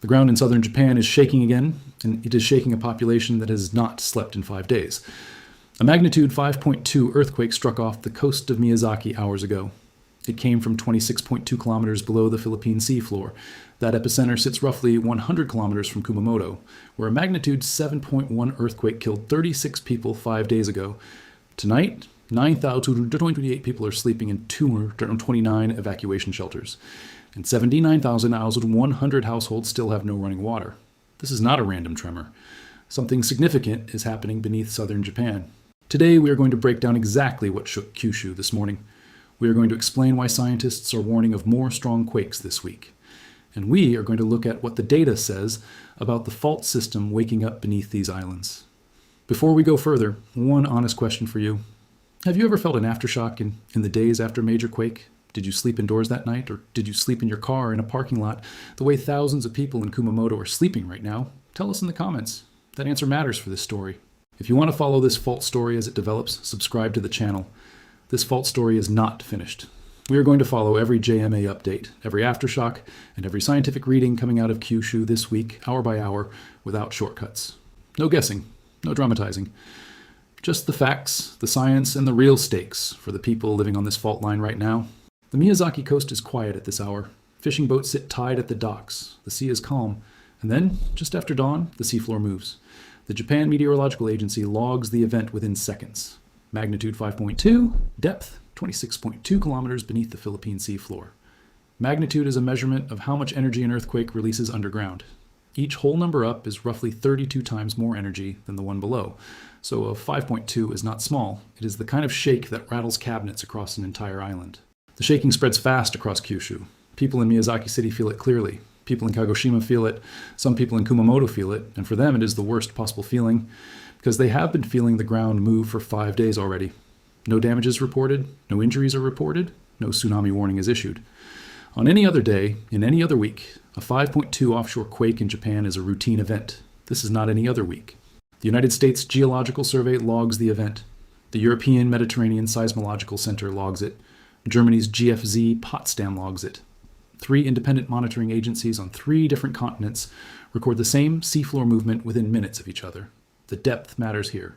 The ground in southern Japan is shaking again, and it is shaking a population that has not slept in 5 days. A magnitude 5.2 earthquake struck off the coast of Miyazaki hours ago. It came from 26.2 kilometers below the Philippine seafloor. That epicenter sits roughly 100 kilometers from Kumamoto, where a magnitude 7.1 earthquake killed 36 people 5 days ago. Tonight, 9,228 people are sleeping in 229 evacuation shelters, and 79,100 households still have no running water. This is not a random tremor. Something significant is happening beneath southern Japan. Today, we are going to break down exactly what shook Kyushu this morning. We are going to explain why scientists are warning of more strong quakes this week. And we are going to look at what the data says about the fault system waking up beneath these islands. Before we go further, one honest question for you. Have you ever felt an aftershock in the days after a major quake? Did you sleep indoors that night, or did you sleep in your car in a parking lot the way thousands of people in Kumamoto are sleeping right now? Tell us in the comments. That answer matters for this story. If you want to follow this fault story as it develops, subscribe to the channel. This fault story is not finished. We are going to follow every JMA update, every aftershock, and every scientific reading coming out of Kyushu this week, hour by hour, without shortcuts. No guessing, no dramatizing. Just the facts, the science, and the real stakes for the people living on this fault line right now. The Miyazaki coast is quiet at this hour. Fishing boats sit tied at the docks. The sea is calm. And then, just after dawn, the seafloor moves. The Japan Meteorological Agency logs the event within seconds. Magnitude 5.2, depth 26.2 kilometers beneath the Philippine seafloor. Magnitude is a measurement of how much energy an earthquake releases underground. Each whole number up is roughly 32 times more energy than the one below. So a 5.2 is not small. It is the kind of shake that rattles cabinets across an entire island. The shaking spreads fast across Kyushu. People in Miyazaki City feel it clearly. People in Kagoshima feel it. Some people in Kumamoto feel it. And for them, it is the worst possible feeling because they have been feeling the ground move for 5 days already. No damages reported. No injuries are reported. No tsunami warning is issued. On any other day, in any other week, a 5.2 offshore quake in Japan is a routine event. This is not any other week. The United States Geological Survey logs the event. The European Mediterranean Seismological Center logs it. Germany's GFZ Potsdam logs it. 3 independent monitoring agencies on 3 different continents record the same seafloor movement within minutes of each other. The depth matters here.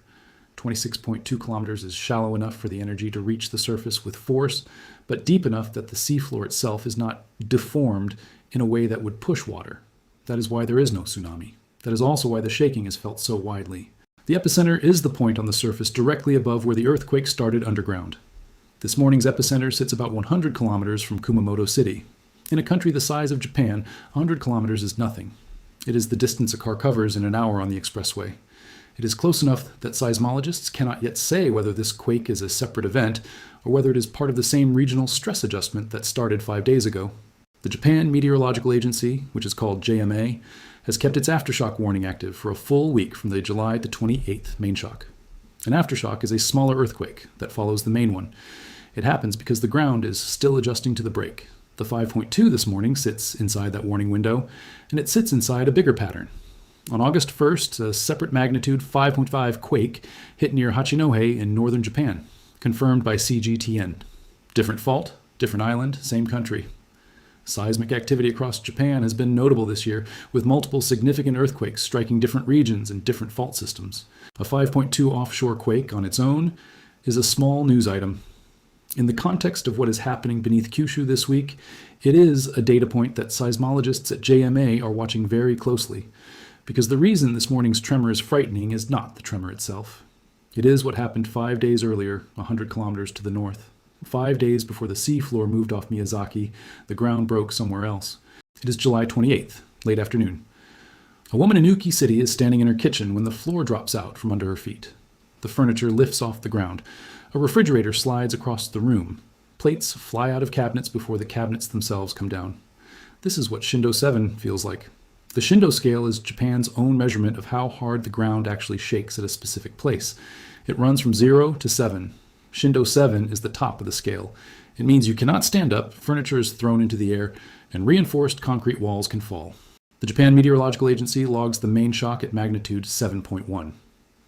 26.2 kilometers is shallow enough for the energy to reach the surface with force, but deep enough that the seafloor itself is not deformed in a way that would push water. That is why there is no tsunami. That is also why the shaking is felt so widely. The epicenter is the point on the surface directly above where the earthquake started underground. This morning's epicenter sits about 100 kilometers from Kumamoto City. In a country the size of Japan, 100 kilometers is nothing. It is the distance a car covers in an hour on the expressway. It is close enough that seismologists cannot yet say whether this quake is a separate event or whether it is part of the same regional stress adjustment that started 5 days ago. The Japan Meteorological Agency, which is called JMA, has kept its aftershock warning active for a full week from the July the 28th main shock. An aftershock is a smaller earthquake that follows the main one. It happens because the ground is still adjusting to the break. The 5.2 this morning sits inside that warning window, and it sits inside a bigger pattern. On August 1st, a separate magnitude 5.5 quake hit near Hachinohe in northern Japan, confirmed by CGTN. Different fault, different island, same country. Seismic activity across Japan has been notable this year, with multiple significant earthquakes striking different regions and different fault systems. A 5.2 offshore quake on its own is a small news item. In the context of what is happening beneath Kyushu this week, it is a data point that seismologists at JMA are watching very closely, because the reason this morning's tremor is frightening is not the tremor itself. It is what happened 5 days earlier, 100 kilometers to the north. 5 days before the seafloor moved off Miyazaki, the ground broke somewhere else. It is July 28th, late afternoon. A woman in Uki City is standing in her kitchen when the floor drops out from under her feet. The furniture lifts off the ground. A refrigerator slides across the room. Plates fly out of cabinets before the cabinets themselves come down. This is what Shindo 7 feels like. The Shindo scale is Japan's own measurement of how hard the ground actually shakes at a specific place. It runs from 0 to 7. Shindo 7 is the top of the scale. It means you cannot stand up, furniture is thrown into the air, and reinforced concrete walls can fall. The Japan Meteorological Agency logs the main shock at magnitude 7.1.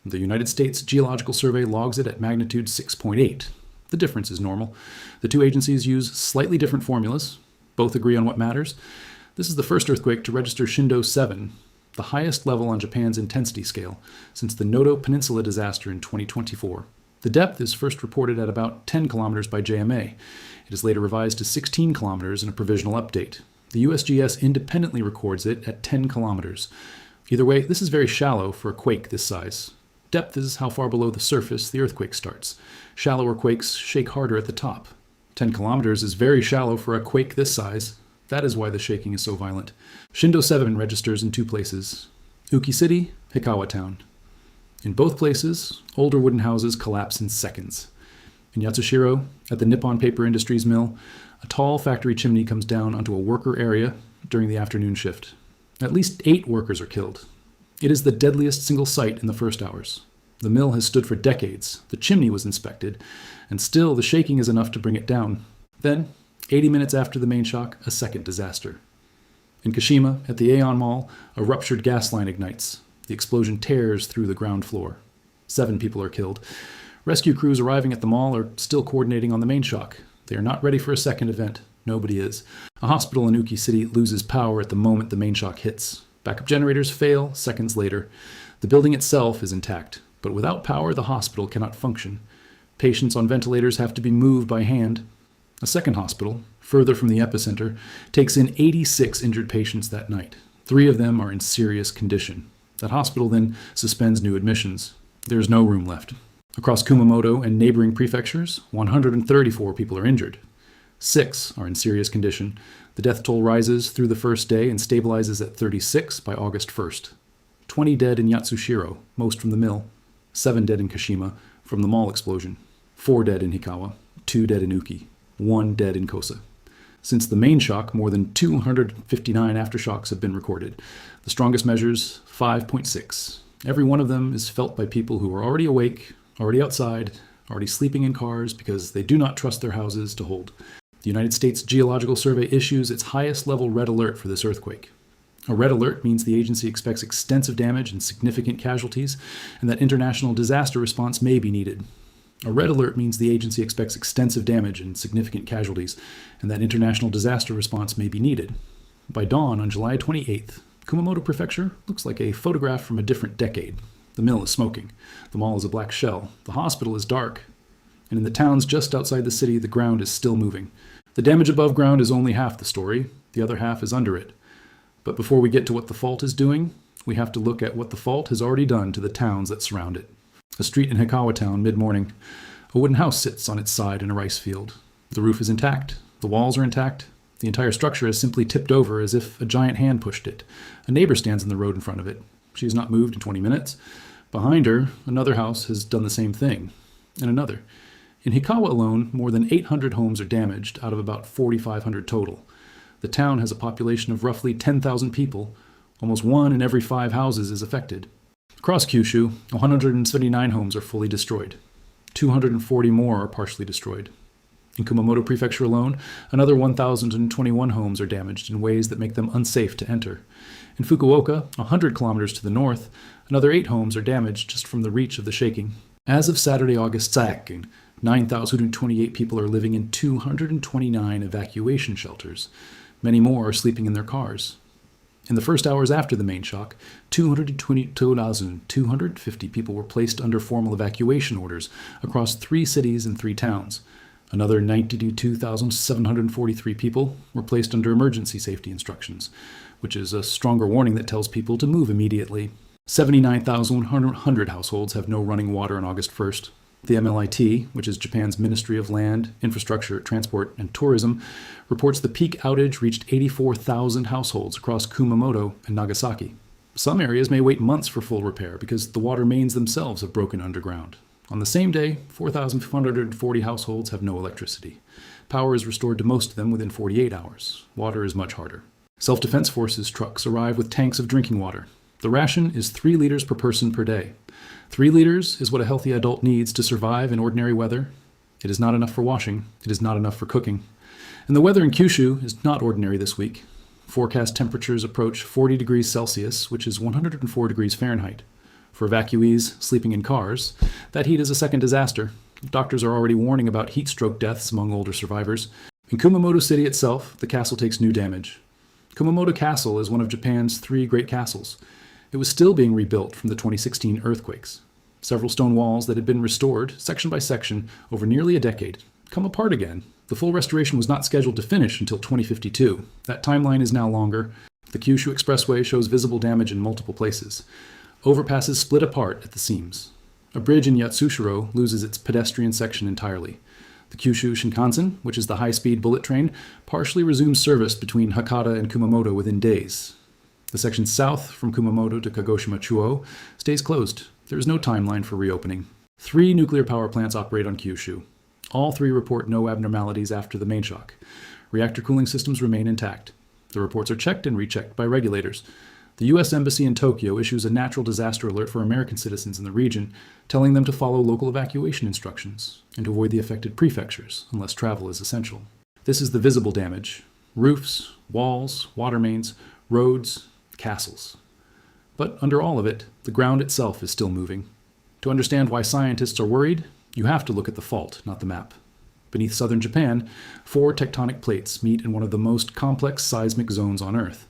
The United States Geological Survey logs it at magnitude 6.8. The difference is normal. The two agencies use slightly different formulas. Both agree on what matters. This is the first earthquake to register Shindo 7, the highest level on Japan's intensity scale, since the Noto Peninsula disaster in 2024. The depth is first reported at about 10 kilometers by JMA. It is later revised to 16 kilometers in a provisional update. The USGS independently records it at 10 kilometers. Either way, this is very shallow for a quake this size. Depth is how far below the surface the earthquake starts. Shallower quakes shake harder at the top. 10 kilometers is very shallow for a quake this size. That is why the shaking is so violent. Shindo 7 registers in two places: Uki City, Hikawa Town. In both places, older wooden houses collapse in seconds. In Yatsushiro, at the Nippon Paper Industries mill, a tall factory chimney comes down onto a worker area during the afternoon shift. At least 8 workers are killed. It is the deadliest single site in the first hours. The mill has stood for decades. The chimney was inspected, and still the shaking is enough to bring it down. Then, 80 minutes after the main shock, a second disaster. In Kashima, at the Aeon Mall, a ruptured gas line ignites. The explosion tears through the ground floor. 7 people are killed. Rescue crews arriving at the mall are still coordinating on the main shock. They are not ready for a second event. Nobody is. A hospital in Uki City loses power at the moment the main shock hits. Backup generators fail seconds later. The building itself is intact, but without power, the hospital cannot function. Patients on ventilators have to be moved by hand. A second hospital, further from the epicenter, takes in 86 injured patients that night. 3 of them are in serious condition. That hospital then suspends new admissions. There is no room left. Across Kumamoto and neighboring prefectures, 134 people are injured. 6 are in serious condition. The death toll rises through the first day and stabilizes at 36 by August 1st. 20 dead in Yatsushiro, most from the mill. 7 dead in Kashima from the mall explosion. 4 dead in Hikawa. 2 dead in Uki. 1 dead in Kosa. Since the main shock, more than 259 aftershocks have been recorded. The strongest measures, 5.6. Every one of them is felt by people who are already awake, already outside, already sleeping in cars because they do not trust their houses to hold. The United States Geological Survey issues its highest level red alert for this earthquake. A red alert means the agency expects extensive damage and significant casualties, and that international disaster response may be needed. A red alert means the agency expects extensive damage and significant casualties, and that international disaster response may be needed. By dawn on July 28th, Kumamoto Prefecture looks like a photograph from a different decade. The mill is smoking. The mall is a black shell. The hospital is dark. And in the towns just outside the city, the ground is still moving. The damage above ground is only half the story. The other half is under it. But before we get to what the fault is doing, we have to look at what the fault has already done to the towns that surround it. A street in Hikawa Town, mid-morning. A wooden house sits on its side in a rice field. The roof is intact. The walls are intact. The entire structure is simply tipped over as if a giant hand pushed it. A neighbor stands in the road in front of it. She has not moved in 20 minutes. Behind her, another house has done the same thing. And another. In Hikawa alone, more than 800 homes are damaged out of about 4,500 total. The town has a population of roughly 10,000 people. Almost 1 in every 5 houses is affected. Across Kyushu, 179 homes are fully destroyed. 240 more are partially destroyed. In Kumamoto Prefecture alone, another 1,021 homes are damaged in ways that make them unsafe to enter. In Fukuoka, 100 kilometers to the north, another 8 homes are damaged just from the reach of the shaking. As of Saturday, August 2nd, 9,028 people are living in 229 evacuation shelters. Many more are sleeping in their cars. In the first hours after the main shock, 222,250 people were placed under formal evacuation orders across 3 cities and 3 towns. Another 92,743 people were placed under emergency safety instructions, which is a stronger warning that tells people to move immediately. 79,100 households have no running water on August 1st. The MLIT, which is Japan's Ministry of Land, Infrastructure, Transport, and Tourism, reports the peak outage reached 84,000 households across Kumamoto and Nagasaki. Some areas may wait months for full repair because the water mains themselves have broken underground. On the same day, 4,540 households have no electricity. Power is restored to most of them within 48 hours. Water is much harder. Self-Defense Forces trucks arrive with tanks of drinking water. The ration is 3 liters per person per day. 3 liters is what a healthy adult needs to survive in ordinary weather. It is not enough for washing. It is not enough for cooking. And the weather in Kyushu is not ordinary this week. Forecast temperatures approach 40 degrees Celsius, which is 104 degrees Fahrenheit. For evacuees sleeping in cars, that heat is a second disaster. Doctors are already warning about heat stroke deaths among older survivors. In Kumamoto City itself, the castle takes new damage. Kumamoto Castle is one of Japan's 3 great castles. It was still being rebuilt from the 2016 earthquakes. Several stone walls that had been restored, section by section, over nearly a decade, come apart again. The full restoration was not scheduled to finish until 2052. That timeline is now longer. The Kyushu Expressway shows visible damage in multiple places. Overpasses split apart at the seams. A bridge in Yatsushiro loses its pedestrian section entirely. The Kyushu Shinkansen, which is the high-speed bullet train, partially resumes service between Hakata and Kumamoto within days. The section south from Kumamoto to Kagoshima Chuo stays closed. There is no timeline for reopening. 3 nuclear power plants operate on Kyushu. All 3 report no abnormalities after the main shock. Reactor cooling systems remain intact. The reports are checked and rechecked by regulators. The U.S. Embassy in Tokyo issues a natural disaster alert for American citizens in the region, telling them to follow local evacuation instructions and to avoid the affected prefectures unless travel is essential. This is the visible damage: roofs, walls, water mains, roads, castles. But under all of it, the ground itself is still moving. To understand why scientists are worried, you have to look at the fault, not the map. Beneath southern Japan, 4 tectonic plates meet in one of the most complex seismic zones on Earth.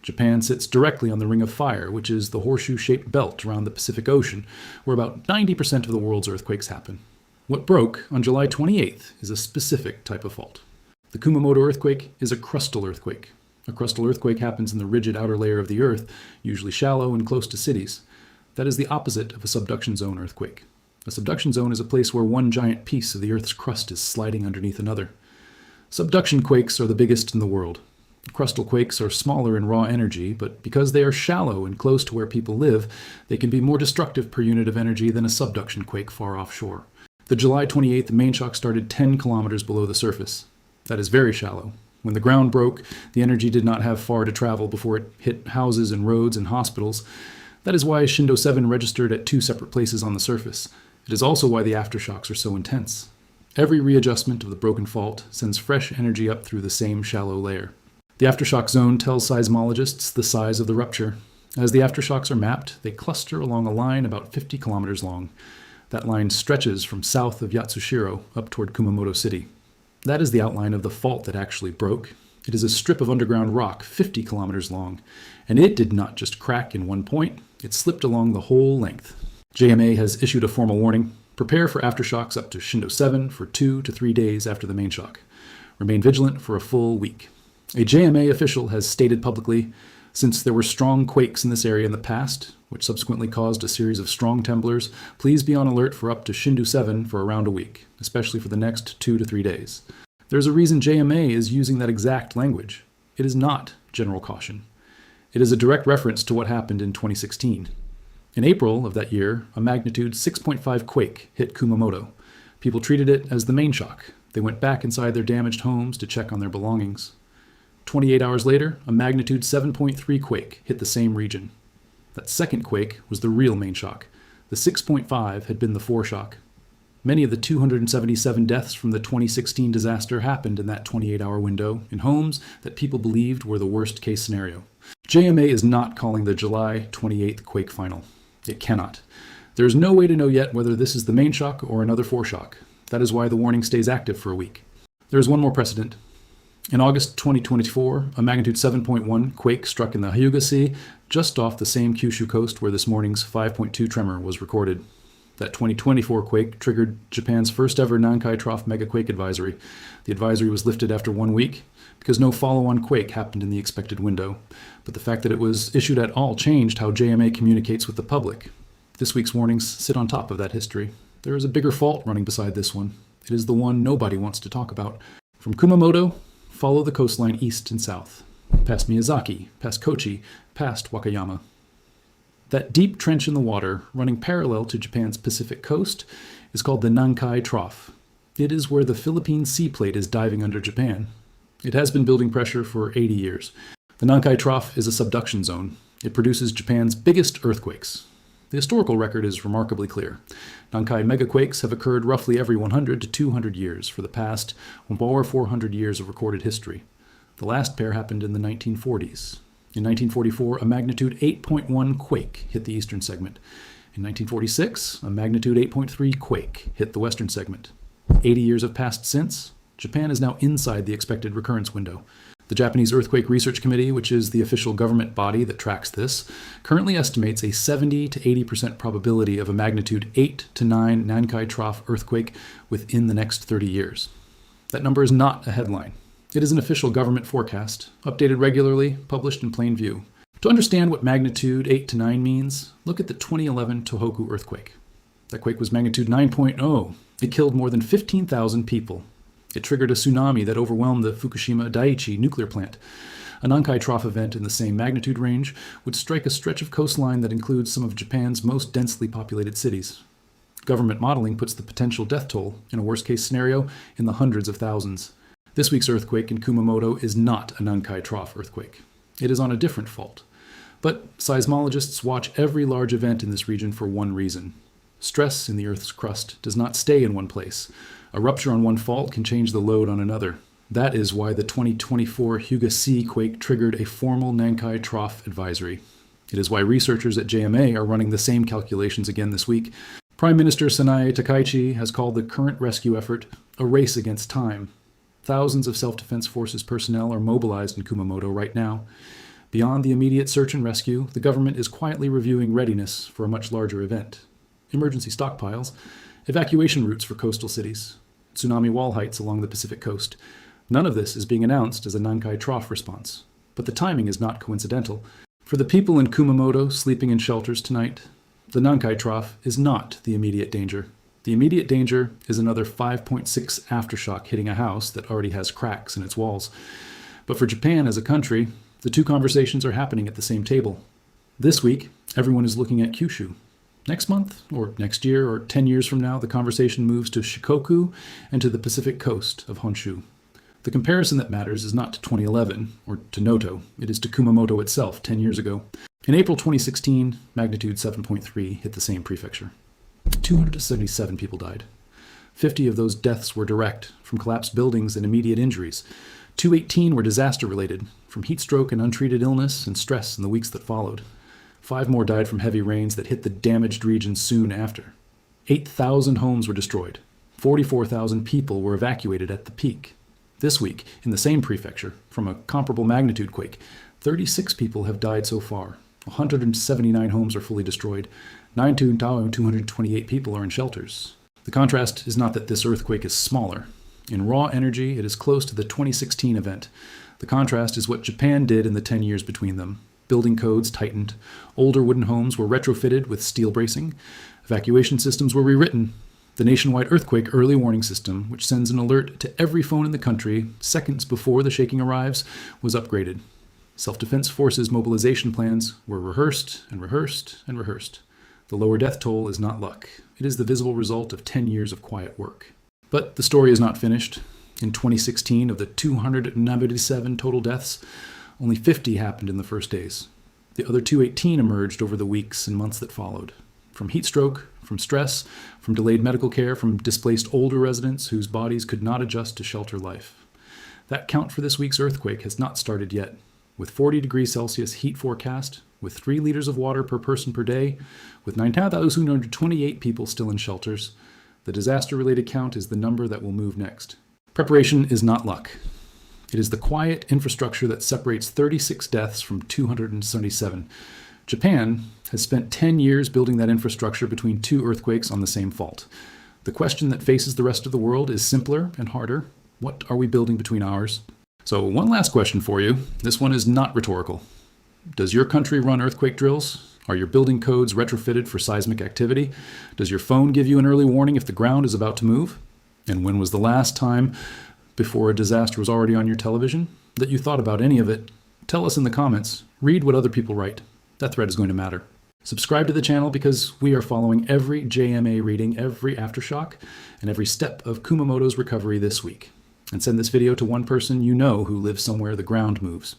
Japan sits directly on the Ring of Fire, which is the horseshoe-shaped belt around the Pacific Ocean, where about 90% of the world's earthquakes happen. What broke on July 28th is a specific type of fault. The Kumamoto earthquake is a crustal earthquake. A crustal earthquake happens in the rigid outer layer of the Earth, usually shallow and close to cities. That is the opposite of a subduction zone earthquake. A subduction zone is a place where one giant piece of the Earth's crust is sliding underneath another. Subduction quakes are the biggest in the world. Crustal quakes are smaller in raw energy, but because they are shallow and close to where people live, they can be more destructive per unit of energy than a subduction quake far offshore. The July 28th main shock started 10 kilometers below the surface. That is very shallow. When the ground broke, the energy did not have far to travel before it hit houses and roads and hospitals. That is why Shindo 7 registered at 2 separate places on the surface. It is also why the aftershocks are so intense. Every readjustment of the broken fault sends fresh energy up through the same shallow layer. The aftershock zone tells seismologists the size of the rupture. As the aftershocks are mapped, they cluster along a line about 50 kilometers long. That line stretches from south of Yatsushiro up toward Kumamoto City. That is the outline of the fault that actually broke. It is a strip of underground rock 50 kilometers long, and it did not just crack in one point, it slipped along the whole length. JMA has issued a formal warning. Prepare for aftershocks up to Shindo 7 for 2 to 3 days after the main shock. Remain vigilant for a full week. A JMA official has stated publicly, since there were strong quakes in this area in the past, which subsequently caused a series of strong temblors, please be on alert for up to Shindo 7 for around a week, especially for the next 2 to 3 days. There's a reason JMA is using that exact language. It is not general caution. It is a direct reference to what happened in 2016. In April of that year, a magnitude 6.5 quake hit Kumamoto. People treated it as the main shock. They went back inside their damaged homes to check on their belongings. 28 hours later, a magnitude 7.3 quake hit the same region. That second quake was the real main shock. The 6.5 had been the foreshock. Many of the 277 deaths from the 2016 disaster happened in that 28-hour window in homes that people believed were the worst-case scenario. JMA is not calling the July 28th quake final. It cannot. There is no way to know yet whether this is the main shock or another foreshock. That is why the warning stays active for a week. There is one more precedent. In August 2024, a magnitude 7.1 quake struck in the Hyuga Sea, just off the same Kyushu coast where this morning's 5.2 tremor was recorded. That 2024 quake triggered Japan's first ever Nankai Trough megaquake advisory. The advisory was lifted after 1 week because no follow-on quake happened in the expected window. But the fact that it was issued at all changed how JMA communicates with the public. This week's warnings sit on top of that history. There is a bigger fault running beside this one. It is the one nobody wants to talk about. From Kumamoto, follow the coastline east and south, past Miyazaki, past Kochi, past Wakayama. That deep trench in the water, running parallel to Japan's Pacific coast, is called the Nankai Trough. It is where the Philippine Sea Plate is diving under Japan. It has been building pressure for 80 years. The Nankai Trough is a subduction zone. It produces Japan's biggest earthquakes. The historical record is remarkably clear. Nankai megaquakes have occurred roughly every 100 to 200 years for the past over 400 years of recorded history. The last pair happened in the 1940s. In 1944, a magnitude 8.1 quake hit the eastern segment. In 1946, a magnitude 8.3 quake hit the western segment. 80 years have passed since. Japan is now inside the expected recurrence window. The Japanese Earthquake Research Committee, which is the official government body that tracks this, currently estimates a 70 to 80% probability of a magnitude 8 to 9 Nankai Trough earthquake within the next 30 years. That number is not a headline. It is an official government forecast, updated regularly, published in plain view. To understand what magnitude 8 to 9 means, look at the 2011 Tohoku earthquake. That quake was magnitude 9.0. It killed more than 15,000 people. It triggered a tsunami that overwhelmed the Fukushima Daiichi nuclear plant. A Nankai Trough event in the same magnitude range would strike a stretch of coastline that includes some of Japan's most densely populated cities. Government modeling puts the potential death toll, in a worst-case scenario, in the hundreds of thousands. This week's earthquake in Kumamoto is not a Nankai Trough earthquake. It is on a different fault. But seismologists watch every large event in this region for one reason. Stress in the Earth's crust does not stay in one place. A rupture on one fault can change the load on another. That is why the 2024 Hyuga C quake triggered a formal Nankai Trough advisory. It is why researchers at JMA are running the same calculations again this week. Prime Minister Sanae Takaichi has called the current rescue effort a race against time. Thousands of self-defense forces personnel are mobilized in Kumamoto right now. Beyond the immediate search and rescue, the government is quietly reviewing readiness for a much larger event. Emergency stockpiles, evacuation routes for coastal cities, tsunami wall heights along the Pacific coast. None of this is being announced as a Nankai Trough response. But the timing is not coincidental. For the people in Kumamoto sleeping in shelters tonight, the Nankai Trough is not the immediate danger. The immediate danger is another 5.6 aftershock hitting a house that already has cracks in its walls. But for Japan as a country, the two conversations are happening at the same table. This week, everyone is looking at Kyushu. Next month, or next year, or 10 years from now, the conversation moves to Shikoku and to the Pacific coast of Honshu. The comparison that matters is not to 2011, or to Noto. It is to Kumamoto itself 10 years ago. In April 2016, magnitude 7.3 hit the same prefecture. 277 people died. 50 of those deaths were direct, from collapsed buildings and immediate injuries. 218 were disaster-related, from heat stroke and untreated illness and stress in the weeks that followed. 5 more died from heavy rains that hit the damaged region soon after. 8,000 homes were destroyed. 44,000 people were evacuated at the peak. This week, in the same prefecture, from a comparable magnitude quake, 36 people have died so far. 179 homes are fully destroyed. 9,228 people are in shelters. The contrast is not that this earthquake is smaller. In raw energy, it is close to the 2016 event. The contrast is what Japan did in the 10 years between them. Building codes tightened. Older wooden homes were retrofitted with steel bracing. Evacuation systems were rewritten. The nationwide earthquake early warning system, which sends an alert to every phone in the country seconds before the shaking arrives, was upgraded. Self-defense forces mobilization plans were rehearsed and rehearsed and rehearsed. The lower death toll is not luck. It is the visible result of 10 years of quiet work. But the story is not finished. In 2016, of the 297 total deaths, only 50 happened in the first days. The other 218 emerged over the weeks and months that followed. From heat stroke, from stress, from delayed medical care, from displaced older residents whose bodies could not adjust to shelter life. That count for this week's earthquake has not started yet. With 40 degrees Celsius heat forecast, with 3 liters of water per person per day, with 9,228 people still in shelters, the disaster-related count is the number that will move next. Preparation is not luck. It is the quiet infrastructure that separates 36 deaths from 277. Japan has spent 10 years building that infrastructure between 2 earthquakes on the same fault. The question that faces the rest of the world is simpler and harder. What are we building between ours? So one last question for you. This one is not rhetorical. Does your country run earthquake drills? Are your building codes retrofitted for seismic activity? Does your phone give you an early warning if the ground is about to move? And when was the last time, before a disaster was already on your television, that you thought about any of it? Tell us in the comments. Read what other people write. That thread is going to matter. Subscribe to the channel because we are following every JMA reading, every aftershock, and every step of Kumamoto's recovery this week. And send this video to one person you know who lives somewhere the ground moves.